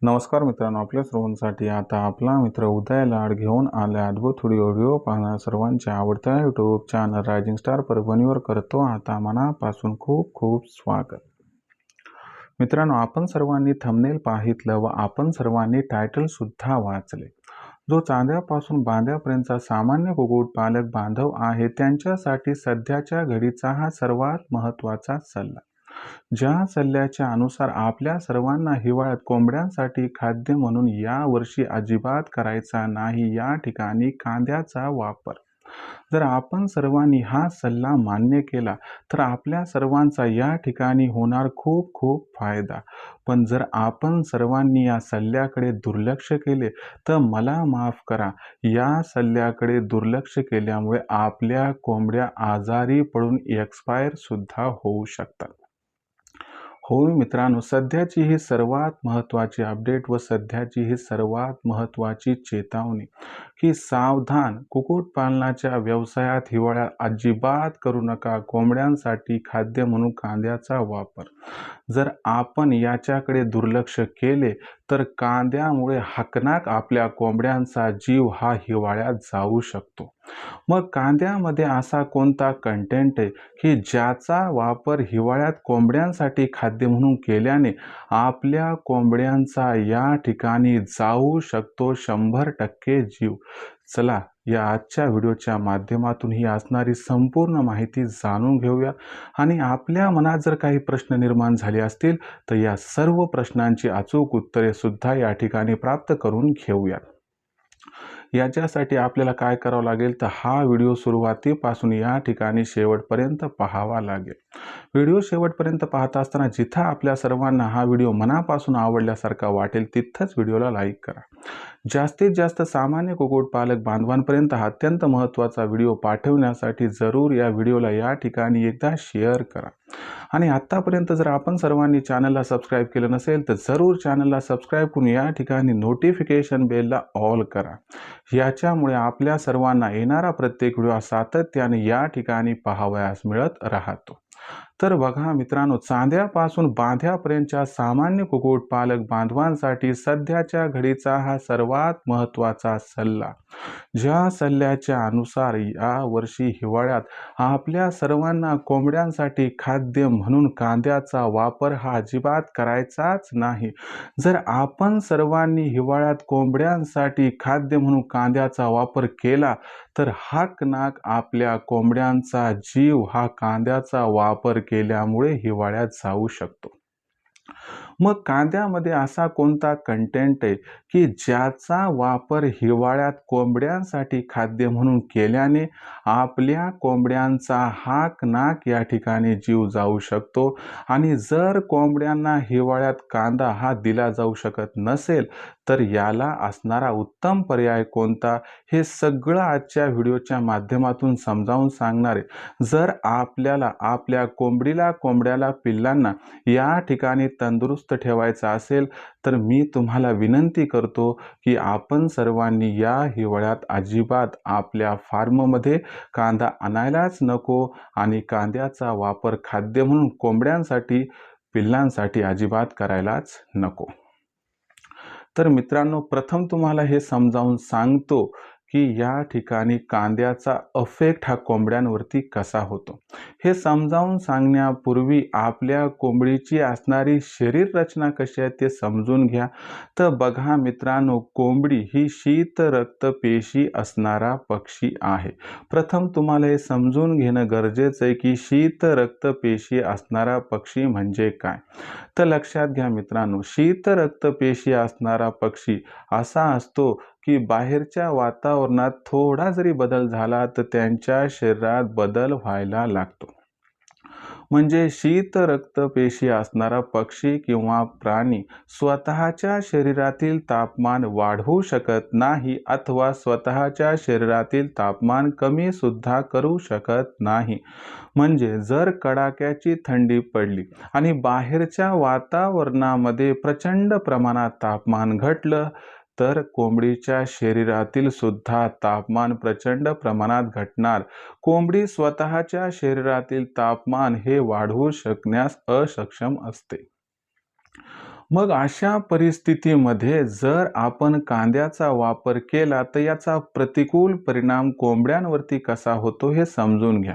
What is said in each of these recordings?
नमस्कार मित्रांनो, आपल्या सर्वांसाठी आता आपला मित्र उदय लाड घेऊन आला अद्भुत व्हिडिओ पाहणार सर्वांच्या आवडत्या यूट्यूब चॅनल रायझिंग स्टार परभणीवर करतो आता मनापासून खूप खूप स्वागत. मित्रांनो, आपण सर्वांनी थंबनेल पाहितलं व आपण सर्वांनी टायटल सुद्धा वाचले. जो चांद्यापासून बांध्यापर्यंतचा सामान्य कुक्कुटपालक बांधव आहे त्यांच्यासाठी सध्याच्या घडीचा हा सर्वात महत्त्वाचा सल्ला. ज्या सल्ल्याच्या अनुसार आपल्या सर्वांना हिवाळ्यात कोंबड्यांसाठी खाद्य म्हणून या वर्षी अजिबात करायचा नाही, या ठिकाणी कांद्याचा वापर. जर आपण सर्वांनी हा सल्ला मान्य केला तर आपल्या सर्वांचा या ठिकाणी होणार खूप खूप फायदा. पण जर आपण सर्वांनी या सल्ल्याकडे दुर्लक्ष केले तर मला माफ करा, या सल्ल्याकडे दुर्लक्ष केल्यामुळे आपल्या कोंबड्या आजारी पडून एक्सपायर सुद्धा होऊ शकतात. होय मित्रांनो, सध्याची ही सर्वात महत्त्वाची अपडेट व सध्याची ही सर्वात महत्त्वाची चेतावणी की सावधान, कुक्कुटपालनाच्या व्यवसायात हिवाळ्यात अजिबात करू नका कोंबड्यांसाठी खाद्य म्हणून कांद्याचा वापर. जर आपण याच्याकडे दुर्लक्ष केले तर कांद्यामुळे हकनाक आपल्या कोंबड्यांचा जीव हा हिवाळ्यात जाऊ शकतो. मग कांद्यामध्ये असा कोणता कंटेंट आहे की ज्याचा वापर हिवाळ्यात कोंबड्यांसाठी खाद्य म्हणून केल्याने आपल्या कोंबड्यांचा या ठिकाणी जाऊ शकतो 100% जीव. चला या आजच्या व्हिडिओच्या माध्यमातून ही असणारी संपूर्ण माहिती जाणून घेऊया आणि आपल्या मनात जर काही प्रश्न निर्माण झाले असतील तर या सर्व प्रश्नांची अचूक उत्तरे सुद्धा या ठिकाणी प्राप्त करून घेऊयात. याच्यासाठी आपल्याला काय करावं लागेल तर हा व्हिडिओ सुरुवातीपासून या ठिकाणी शेवटपर्यंत पाहावा लागेल. व्हिडिओ शेवटपर्यंत पाहत असताना जिथं आपल्या सर्वांना हा व्हिडिओ मनापासून आवडल्यासारखा वाटेल तिथंच व्हिडिओला लाईक करा. जास्तीत जास्त सामान्य कुक्कुटपालक बांधवांपर्यंत हा अत्यंत महत्त्वाचा व्हिडिओ पाठवण्यासाठी जरूर या व्हिडिओला या ठिकाणी एकदा शेअर करा. आणि आत्तापर्यंत जर आपण सर्वांनी चॅनलला सबस्क्राईब केलं नसेल तर जरूर चॅनलला सबस्क्राईब करून या ठिकाणी नोटिफिकेशन बेलला ऑल करा. याच्यामुळे आपल्या सर्वांना येणारा प्रत्येक व्हिडिओ सातत्याने या ठिकाणी पाहावयास मिळत राहतो. तर बघा मित्रांनो, चांद्यापासून बांध्यापर्यंतच्या सामान्य कुक्कुटपालक बांधवांसाठी सध्याच्या घडीचा हा सर्वात महत्त्वाचा सल्ला. ज्या सल्ल्याच्या अनुसार या वर्षी हिवाळ्यात आपल्या सर्वांना कोंबड्यांसाठी खाद्य म्हणून कांद्याचा वापर हा अजिबात करायचाच नाही. जर आपण सर्वांनी हिवाळ्यात कोंबड्यांसाठी खाद्य म्हणून कांद्याचा वापर केला तर हकनाक आपल्या कोंबड्यांचा जीव हा कांद्याचा वापर केल्यामुळे हिवाळ्यात जाऊ शकतो. मग कांद्यामध्ये असा कोणता कंटेंट आहे की ज्याचा वापर हिवाळ्यात कोंबड्यांसाठी खाद्य म्हणून केल्याने आपल्या कोंबड्यांचा हाकनाक या ठिकाणी जीव जाऊ शकतो. आणि जर कोंबड्यांना हिवाळ्यात कांदा हा दिला जाऊ शकत नसेल तर याला असणारा उत्तम पर्याय कोणता हे सगळं आजच्या व्हिडिओच्या माध्यमातून समजावून सांगणार आहे. जर आपल्याला आपल्या कोंबड्याला पिल्लांना या ठिकाणी तंदुरुस्त ठेवायचं असेल तर मी तुम्हाला विनंती करतो की आपण सर्वांनी या हिवाळ्यात अजिबात आपल्या फार्ममध्ये कांदा आणायलाच नको आणि कांद्याचा वापर खाद्य म्हणून कोंबड्यांसाठी पिल्लांसाठी अजिबात करायलाच नको. तर मित्रांनो, प्रथम तुम्हाला हे समजावून सांगतो की या ठिकाणी कांद्याचा अफेक्ट हा कोंबड्यांवरती कसा होतो. हे समजावून सांगण्यापूर्वी आपल्या कोंबडीची असणारी शरीर रचना कशी आहे ते समजून घ्या. तर बघा मित्रांनो, कोंबडी ही शीत रक्तपेशी असणारा पक्षी आहे. प्रथम तुम्हाला हे समजून घेणं गरजेचं आहे की शीत रक्तपेशी असणारा पक्षी म्हणजे काय. तर लक्षात घ्या मित्रांनो, शीत रक्तपेशी असणारा पक्षी असा असतो की बाहेरच्या वातावरणात थोडा जरी बदल झाला तर त्यांच्या शरीरात बदल व्हायला लागतो. म्हणजे शीत रक्तपेशी असणारा पक्षी किंवा प्राणी स्वतःच्या शरीरातील तापमान वाढवू शकत नाही अथवा स्वतःच्या शरीरातील तापमान कमी सुद्धा करू शकत नाही. म्हणजे जर कडाक्याची थंडी पडली आणि बाहेरच्या वातावरणामध्ये प्रचंड प्रमाणात तापमान घटलं तर कोंबडीच्या शरीरातील सुद्धा तापमान प्रचंड प्रमाणात घटणार. कोंबडी स्वतःच्या शरीरातील तापमान हे वाढवू शकण्यास अक्षम असते. मग अशा परिस्थितीमध्ये जर आपण कांद्याचा वापर केला तर याचा प्रतिकूल परिणाम कोंबड्यांवरती कसा होतो हे समजून घ्या.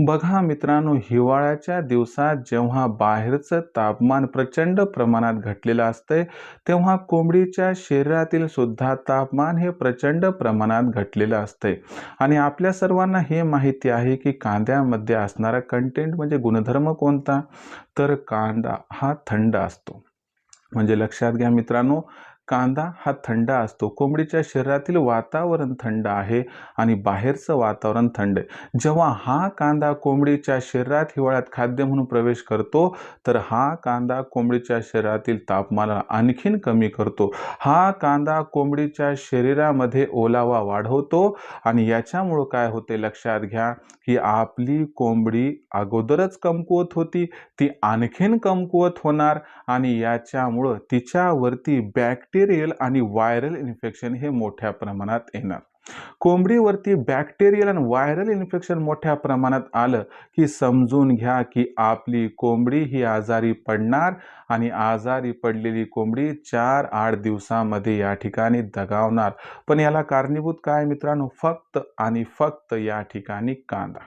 बघा मित्रांनो, हिवाळ्याच्या दिवसात जेव्हा बाहेरचं तापमान प्रचंड प्रमाणात घटलेलं असतंय, तेव्हा कोंबडीच्या शरीरातील सुद्धा तापमान हे प्रचंड प्रमाणात घटलेलं असतंय. आणि आपल्या सर्वांना हे माहिती आहे की कांद्यामध्ये असणारा कंटेंट म्हणजे गुणधर्म कोणता? तर कांदा हा थंड असतो. म्हणजे लक्षात घ्या मित्रांनो, कांदा हा थंड असतो. कोंबडीच्या शरीरातील वातावरण थंड आहे आणि बाहेरचं वातावरण थंड आहे. जेव्हा हा कांदा कोंबडीच्या शरीरात हिवाळ्यात खाद्य म्हणून प्रवेश करतो, तर हा कांदा कोंबडीच्या शरीरातील तापमानाला आणखीन कमी करतो. हा कांदा कोंबडीच्या शरीरामध्ये ओलावा वाढवतो आणि याच्यामुळं काय होते लक्षात घ्या, की आपली कोंबडी अगोदरच कमकुवत होती, ती आणखीन कमकुवत होणार आणि याच्यामुळं तिच्यावरती बॅक्टेरियल आणि व्हायरल इन्फेक्शन हे मोठ्या प्रमाणात येणार. कोंबडीवरती बॅक्टेरियल आणि व्हायरल इन्फेक्शन मोठ्या प्रमाणात आलं की समजून घ्या की आपली कोंबडी ही आजारी पडणार आणि आजारी पडलेली कोंबडी 4-8 दिवसामध्ये या ठिकाणी दगावणार. पण याला कारणीभूत काय मित्रांनो? फक्त आणि फक्त या ठिकाणी कांदा.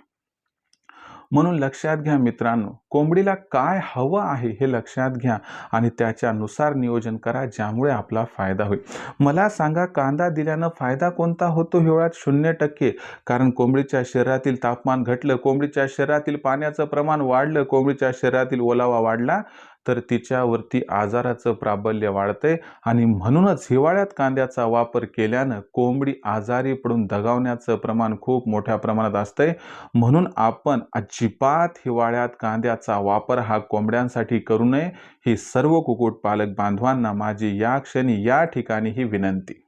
म्हणून लक्षात घ्या मित्रांनो, कोंबडीला काय हवं आहे हे लक्षात घ्या आणि त्याच्यानुसार नियोजन करा, ज्यामुळे आपला फायदा होईल. मला सांगा, कांदा दिल्यानं फायदा कोणता होतो हिवाळ्यात? 0%. कारण कोंबडीच्या शरीरातील तापमान घटलं, कोंबडीच्या शरीरातील पाण्याचं प्रमाण वाढलं, कोंबडीच्या शरीरातील ओलावा वाढला, तर तिच्यावरती आजाराचं प्राबल्य वाढतंय आणि म्हणूनच हिवाळ्यात कांद्याचा वापर केल्यानं कोंबडी आजारी पडून दगावण्याचं प्रमाण खूप मोठ्या प्रमाणात असतंय. म्हणून आपण अजिबात हिवाळ्यात कांद्याचा वापर हा कोंबड्यांसाठी करू नये, ही सर्व कुक्कुटपालक बांधवांना माझी या क्षणी या ठिकाणी ही विनंती.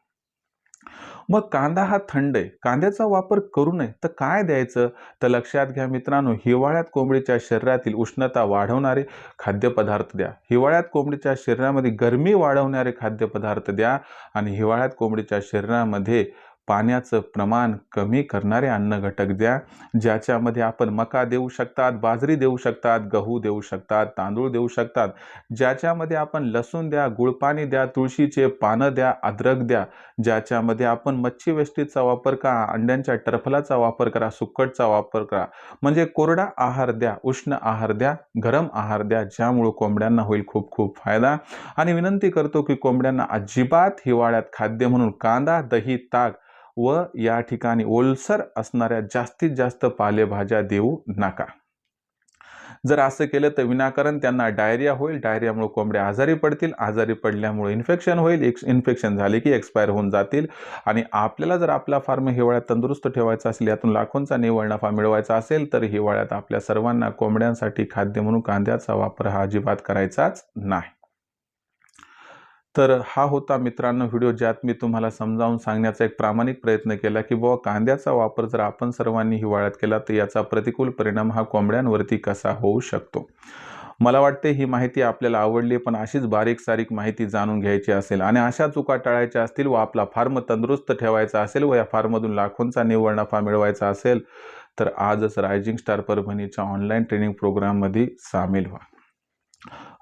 मग कांदा हा थंड आहे, कांद्याचा वापर करू नये तर काय द्यायचं? तर लक्षात घ्या मित्रांनो, हिवाळ्यात कोंबडीच्या शरीरातील उष्णता वाढवणारे खाद्यपदार्थ द्या. हिवाळ्यात कोंबडीच्या शरीरामध्ये गरमी वाढवणारे खाद्यपदार्थ द्या आणि हिवाळ्यात कोंबडीच्या शरीरामध्ये पाण्याचं प्रमाण कमी करणारे अन्न घटक द्या, ज्याच्यामध्ये आपण मका देऊ शकतात, बाजरी देऊ शकतात, गहू देऊ शकतात, तांदूळ देऊ शकतात, ज्याच्यामध्ये आपण लसूण द्या, गुळपाणी द्या, तुळशीचे पानं द्या, अद्रक द्या, ज्याच्यामध्ये आपण मच्छी वेष्टीचा वापर करा, अंड्यांच्या टरफलाचा वापर करा, सुक्कटचा वापर करा. म्हणजे कोरडा आहार द्या, उष्ण आहार द्या, गरम आहार द्या, ज्यामुळे कोंबड्यांना होईल खूप खूप फायदा. आणि विनंती करतो की कोंबड्यांना अजिबात हिवाळ्यात खाद्य म्हणून कांदा, दही, ताक व या ठिकाणी ओलसर असणाऱ्या जास्तीत जास्त पालेभाज्या देऊ नका. जर असं केलं तर विनाकारण त्यांना डायरिया होईल, डायरियामुळे कोंबड्या आजारी पडतील, आजारी पडल्यामुळे इन्फेक्शन होईल, इन्फेक्शन झाले की एक्सपायर होऊन जातील. आणि आपल्याला जर आपला फार्म हिवाळ्यात तंदुरुस्त ठेवायचा असेल, यातून लाखोंचा निव्वळ नफा मिळवायचा असेल, तर हिवाळ्यात आपल्या सर्वांना कोंबड्यांसाठी खाद्य म्हणून कांद्याचा वापर हा अजिबात करायचाच नाही. तर हा होता मित्रांनो व्हिडिओ, ज्यात मी तुम्हाला समजावून सांगण्याचा एक प्रामाणिक प्रयत्न केला की बुवा कांद्याचा वापर जर आपण सर्वांनी हिवाळ्यात केला तर याचा प्रतिकूल परिणाम हा कोंबड्यांवरती कसा होऊ शकतो. मला वाटते ही माहिती आपल्याला आवडली, पण अशीच बारीक सारीक माहिती जाणून घ्यायची असेल आणि अशा चुका टाळायच्या असतील व आपला फार्म तंदुरुस्त ठेवायचा असेल व या फार्ममधून लाखोंचा निव्वळ नफा मिळवायचा असेल, तर आजच रायझिंग स्टार परभणीच्या ऑनलाईन ट्रेनिंग प्रोग्राममध्ये सामील व्हा.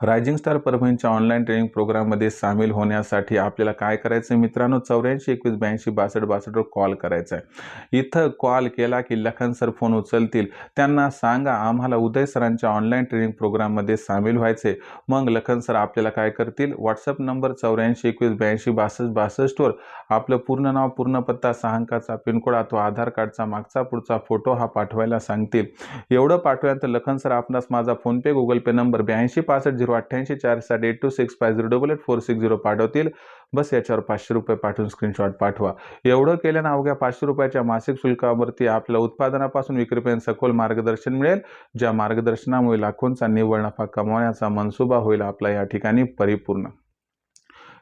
रायझिंग स्टार परभणीच्या ऑनलाईन ट्रेनिंग प्रोग्राममध्ये सामील होण्यासाठी आपल्याला काय करायचं मित्रांनो, 84 21 82 62 62 वर कॉल करायचा आहे. इथं कॉल केला की लखन सर फोन उचलतील. त्यांना सांगा आम्हाला उदय सरांच्या ऑनलाईन ट्रेनिंग प्रोग्राममध्ये सामील व्हायचे. मग लखन सर आपल्याला काय करतील, व्हॉट्सअप नंबर 84 21 82 62 62 वर आपलं पूर्ण नाव, पूर्ण पत्ता, 6 अंकाचा पिनकोड अथवा आधार कार्डचा मागचा पुढचा फोटो हा पाठवायला सांगतील. एवढं पाठवल्यानंतर लखन सर आपणास माझा फोनपे, गुगल पे नंबर 82 65 088 4868265884640 पाठवतील. बस याच्यावर 500 रुपये पाठवून स्क्रीनशॉट पाठवा. एवढं केल्यानं अवघ्या 500 रुपयाच्या मासिक शुल्कावरती आपल्या उत्पादनापासून विक्रीपर्यंत सखोल मार्गदर्शन मिळेल, ज्या मार्गदर्शनामुळे लाखोंचा निव्वळ नफा कमावण्याचा मनसुबा होईल आपला या ठिकाणी परिपूर्ण.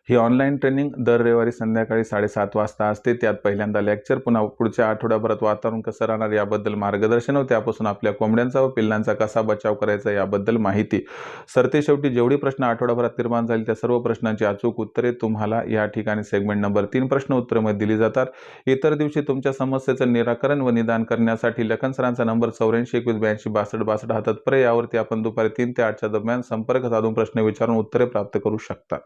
ही ऑनलाईन ट्रेनिंग दर रविवारी संध्याकाळी 7:30 वाजता असते. त्यात पहिल्यांदा लेक्चर, पुन्हा पुढच्या आठवड्याभरात वातावरण कसं राहणार याबद्दल मार्गदर्शन व त्यापासून आपल्या कोंबड्यांचा व पिल्लांचा कसा बचाव करायचा याबद्दल माहिती. सरतेशेवटी जेवढी प्रश्न आठवड्याभरात निर्माण झाली त्या सर्व प्रश्नांची अचूक उत्तरे तुम्हाला या ठिकाणी सेगमेंट नंबर 3 प्रश्न उत्तरमध्ये दिली जातात. इतर दिवशी तुमच्या समस्येचं निराकरण व निदान करण्यासाठी लखन सरांचा नंबर 84 21 82 62 62 हा तत्पर. यावरती आपण दुपारी 3 ते 8च्या दरम्यान संपर्क साधून प्रश्न विचारून उत्तरे प्राप्त करू शकता.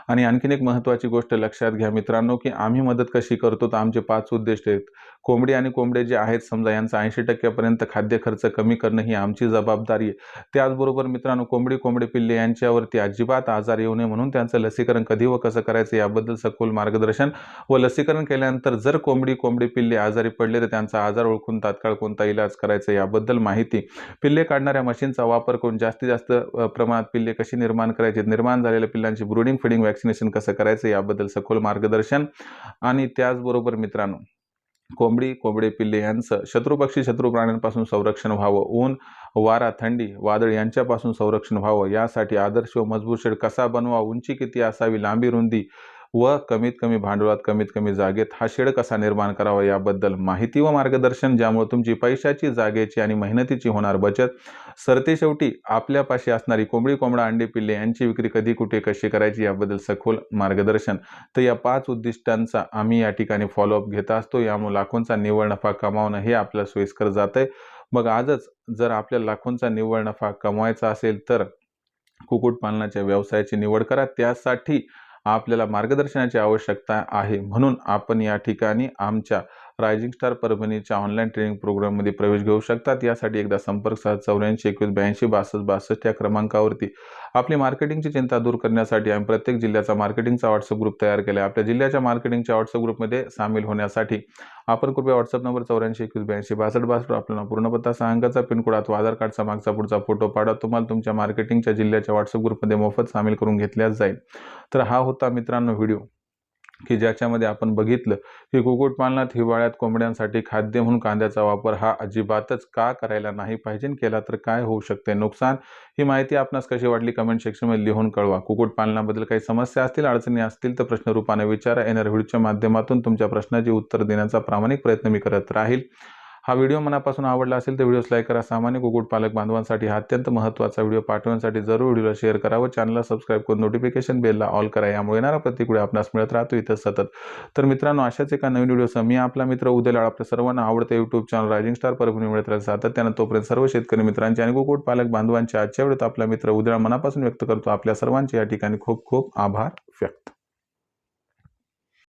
आणि आणखीन एक महत्त्वाची गोष्ट लक्षात घ्या मित्रांनो, की आम्ही मदत कशी करतो तर आमचे 5 उद्दिष्ट आहेत. कोंबडी आणि कोंबडे जे आहेत समजा यांचा 80% पर्यंत खाद्य खर्च कमी करणं ही आमची जबाबदारी आहे. त्याचबरोबर मित्रांनो, कोंबडी पिल्ले यांच्यावरती अजिबात आजार येऊ नये म्हणून त्यांचं लसीकरण कधी व कसं करायचं याबद्दल सखोल मार्गदर्शन व लसीकरण केल्यानंतर जर कोंबडी पिल्ले आजारी पडले तर त्यांचा आजार ओळखून तात्काळ कोणता इलाज करायचा याबद्दल माहिती. पिल्ले काढणाऱ्या मशीनचा वापर करून जास्तीत जास्त प्रमाणात पिल्ले कशी निर्माण करायचे, निर्माण झालेल्या पिल्लांची ब्रूडिंग फीडिंग वॅक्सिनेशन कसं करायचं याबद्दल सखोल मार्गदर्शन. आणि त्याचबरोबर मित्रांनो, कोंबडी पिल्ले यांचं शत्रुपक्षी शत्रू प्राण्यांपासून संरक्षण व्हावं, ऊन वारा थंडी वादळ यांच्यापासून संरक्षण व्हावं यासाठी आदर्श व मजबूत शेड कसा बनवा, उंची किती असावी, लांबी रुंदी व कमीत कमी भांडवलात कमीत कमी जागेत हा शेड कसा निर्माण करावा याबद्दल माहिती व मार्गदर्शन, ज्यामुळे तुमची पैशाची, जागेची आणि मेहनतीची होणार बचत. सरतेशेवटी आपल्यापाशी असणारी कोंबडा अंडी पिल्ले यांची विक्री कधी कुठे कशी करायची याबद्दल सखोल मार्गदर्शन. तर या 5 उद्दिष्टांचा आम्ही या ठिकाणी फॉलोअप घेत असतो. यामुळे लाखोंचा निव्वळ नफा कमावणं हे आपल्याला सोयीस्कर जातंय. मग आजच जर आपल्याला लाखोंचा निव्वळ नफा कमवायचा असेल तर कुक्कुटपालनाच्या व्यवसायाची निवड करा. त्यासाठी आपल्याला मार्गदर्शनाची आवश्यकता आहे. म्हणून आपण या ठिकाणी आमच्या रायझिंग स्टार परभणीच्या ऑनलाईन ट्रेनिंग प्रोग्राममध्ये प्रवेश घेऊ शकतात. यासाठी एकदा संपर्क साधा 84 21 82 62 62 या क्रमांकावरती. आपली मार्केटिंगची चिंता दूर करण्यासाठी आम्ही प्रत्येक जिल्ह्याचा मार्केटिंगचा व्हॉट्सअप ग्रुप तयार केला आहे. आपल्या जिल्ह्याच्या मार्केटिंगच्या व्हॉट्सअप ग्रुपमध्ये सामील होण्यासाठी आपण कृपया व्हॉट्सअप नंबर 84 21 82 62 62 आपल्याला पूर्ण पत्ता, 6 अंकाचा पिनकोड अथवा आधार कार्डचा मागचा पुढचा फोटो पाठवा. तुम्हाला तुमच्या मार्केटिंगच्या जिल्ह्याच्या व्हॉट्सअप ग्रुपमध्ये मोफत सामील करून घेतल्या जाईल. तर हा होता मित्रांनो व्हिडिओ, की ज्याच्यामध्ये आपण बघितलं की कुक्कुटपालनात हिवाळ्यात कोंबड्यांसाठी खाद्य म्हणून कांद्याचा वापर हा अजिबातच का करायला नाही पाहिजे, केला तर काय होऊ शकते नुकसान. ही माहिती आपणास कशी वाटली कमेंट सेक्शनमध्ये लिहून कळवा. कुक्कुटपालनाबद्दल काही समस्या असतील, अडचणी असतील तर प्रश्न रूपाने विचारा. येणाऱ्या व्हिडिओच्या माध्यमातून तुमच्या प्रश्नाची उत्तर देण्याचा प्रामाणिक प्रयत्न मी करत राहील. हा व्हिडिओ मनापासून आवडला असेल तर व्हिडिओस लाईक करा. सामान्य कुक्कुटपालक बांधवांसाठी हा अत्यंत महत्त्वाचा व्हिडिओ पाठवण्यासाठी जरूर व्हिडिओला शेअर करा व चॅनलला सबस्क्राईब करून नोटिफिकेशन बेलला ऑल करा. यामुळे येणारा प्रत्येक व्हिडिओ आपणास मिळत राहतो इथं सतत. तर मित्रांनो, अशाच एका नवीन व्हिडिओसह मी आपला मित्र उदय आपल्या सर्वांना आवडतं YouTube channel rising star Parbhani मिळत राहील सातत्यानं. तोपर्यंत सर्व शेतकरी मित्रांचे आणि कुक्कुटपालक बांधवांच्या आजच्या व्हिडिओत आपला मित्र उदय मनापासून व्यक्त करतो आपल्या सर्वांचे या ठिकाणी खूप खूप आभार व्यक्त.